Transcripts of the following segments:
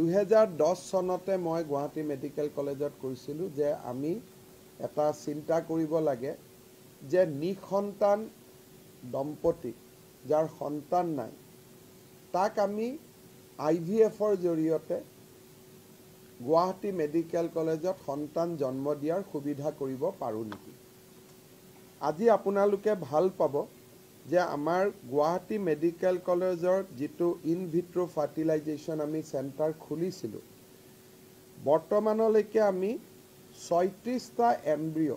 2010 চনতে মই গুৱাহাটী মেডিকেল কলেজত কৈছিলোঁ যে আমি এটা চিন্তা কৰিব লাগে যে নিসন্তান দম্পতি যাৰ সন্তান নাই তাক আমি IVFৰ জৰিয়তে গুৱাহাটী মেডিকেল কলেজত সন্তান জন্ম দিয়াৰ সুবিধা কৰিব পাৰোঁ নেকি। আজি আপোনালোকে ভাল পাব যে আমাৰ গুৱাহাটী মেডিকেল কলেজৰ যিটো ইন ভিট্ৰো ফাৰ্টিলাইজেশ্যন আমি চেণ্টাৰ খুলিছিলোঁ, বৰ্তমানলৈকে আমি 36টা এম্ব্ৰিঅ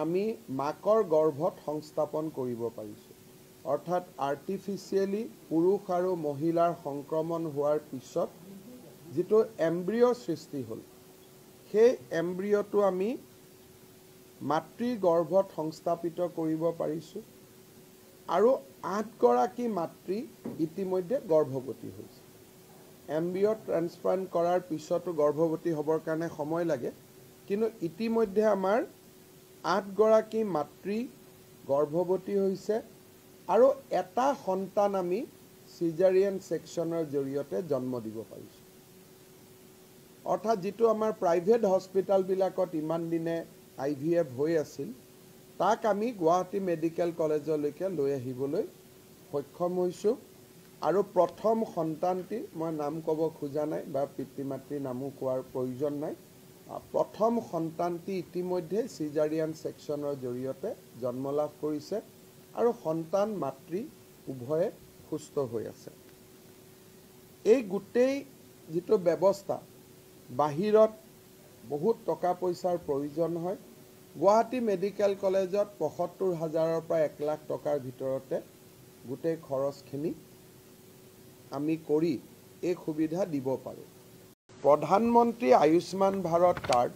আমি মাকৰ গৰ্ভত সংস্থাপন কৰিব পাৰিছোঁ। অৰ্থাৎ আৰ্টিফিচিয়েলি পুৰুষ আৰু মহিলাৰ সংক্ৰমণ হোৱাৰ পিছত যিটো এম্ব্ৰিঅ সৃষ্টি হ'ল, সেই এম্ব্ৰিঅটো আমি মাতৃ গৰ্ভত সংস্থাপিত কৰিব পাৰিছোঁ আৰু 8গৰাকী মাতৃ ইতিমধ্যে গৰ্ভৱতী হৈছে। এম্ব্ৰিঅ ট্ৰান্সপ্লান্ট কৰাৰ পিছতো গৰ্ভৱতী হ'বৰ কাৰণে সময় লাগে, কিন্তু ইতিমধ্যে আমাৰ 8গৰাকী মাতৃ গৰ্ভৱতী হৈছে আৰু এটা সন্তান আমি সিজাৰিয়ান সেকশ্যনৰ জৰিয়তে জন্ম দিব পাৰিছোঁ। অৰ্থাৎ যিটো আমাৰ প্ৰাইভেট হস্পিটালবিলাকত ইমান দিনে IVF হৈ আছিল, তাক আমি গুৱাহাটী মেডিকেল কলেজলৈকে লৈ আহিবলৈ সক্ষম হৈছোঁ। আৰু প্ৰথম সন্তানটি, মই নাম ক'ব খোজা নাই বা পিতৃ মাতৃৰ নামো কোৱাৰ প্ৰয়োজন নাই, প্ৰথম সন্তানটি ইতিমধ্যে সিজাৰিয়ান সেকশ্যনৰ জৰিয়তে জন্ম লাভ কৰিছে আৰু সন্তান মাতৃ উভয়ে সুস্থ হৈ আছে। এই গোটেই যিটো ব্যৱস্থা, বাহিৰত বহুত টকা পইচাৰ প্ৰয়োজন হয়। গুৱাহাটী মেডিকেল কলেজত ৭৫,০০০ৰ পৰা ১ লাখ টকাৰ ভিতৰতে গোটেই খৰচখিনি আমি কৰি এই সুবিধা দিব পাৰোঁ। প্ৰধানমন্ত্ৰী আয়ুষ্মান ভাৰত কাৰ্ড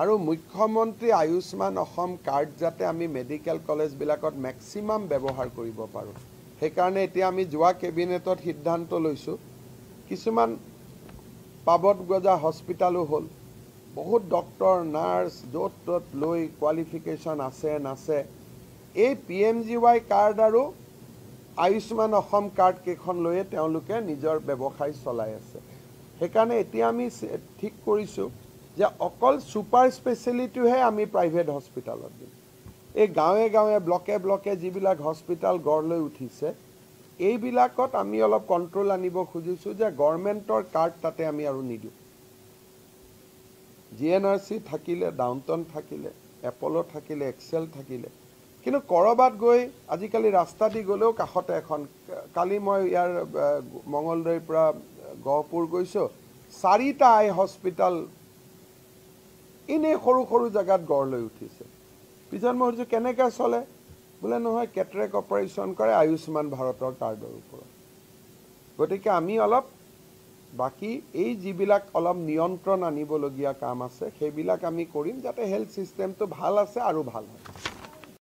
আৰু মুখ্যমন্ত্ৰী আয়ুষ্মান অসম কাৰ্ড যাতে আমি মেডিকেল কলেজবিলাকত মেক্সিমাম ব্যৱহাৰ কৰিব পাৰোঁ, সেইকাৰণে এতিয়া আমি যোৱা কেবিনেটত সিদ্ধান্ত লৈছোঁ। কিছুমান পাবত গজা হস্পিটালো হ'ল, বহুত ডক্টৰ নাৰ্ছ য'ত ত'ত লৈ কোৱালিফিকেশ্যন আছে নাছে, এই PMGY কাৰ্ড আৰু আয়ুষ্মান অসম কাৰ্ড কেইখন লৈয়ে তেওঁলোকে নিজৰ ব্যৱসায় চলাই আছে। সেইকাৰণে এতিয়া আমি ঠিক কৰিছোঁ যে অকল ছুপাৰ স্পেচিয়েলিটিহে আমি প্ৰাইভেট হস্পিটালত দিম। এই গাঁৱে গাঁৱে ব্লকে ব্লকে যিবিলাক হস্পিটাল গঢ় লৈ উঠিছে, এইবিলাকত আমি অলপ কণ্ট্ৰল আনিব খুজিছোঁ যে গভৰ্ণমেণ্টৰ কাৰ্ড তাতে আমি আৰু নিদিওঁ। GNRC থাকিলে, ডাউনটাউন থাকিলে, এপ'ল' থাকিলে, এক্সেল থাকিলে, কিন্তু ক'ৰবাত গৈ আজিকালি ৰাস্তা দি গ'লেও কাষতে এখন, কালি মই ইয়াৰ মঙলদৈৰ পৰা গহপুৰ গৈছোঁ, 4টা আই হস্পিটাল এনেই সৰু সৰু জেগাত গঢ় লৈ উঠিছে। পিছত মই সুধিছোঁ কেনেকৈ চলে, বোলে নহয় কেটৰেক্ট অপাৰেশ্যন কৰে আয়ুষ্মান ভাৰতৰ কাৰ্ডৰ ওপৰত। গতিকে আমি অলপ বাকী এই যিবিলাক অলপ নিয়ন্ত্ৰণ আনিবলগীয়া কাম আছে, সেইবিলাক আমি কৰিম যাতে হেল্থ ছিষ্টেমটো ভাল আছে আৰু ভাল হয়।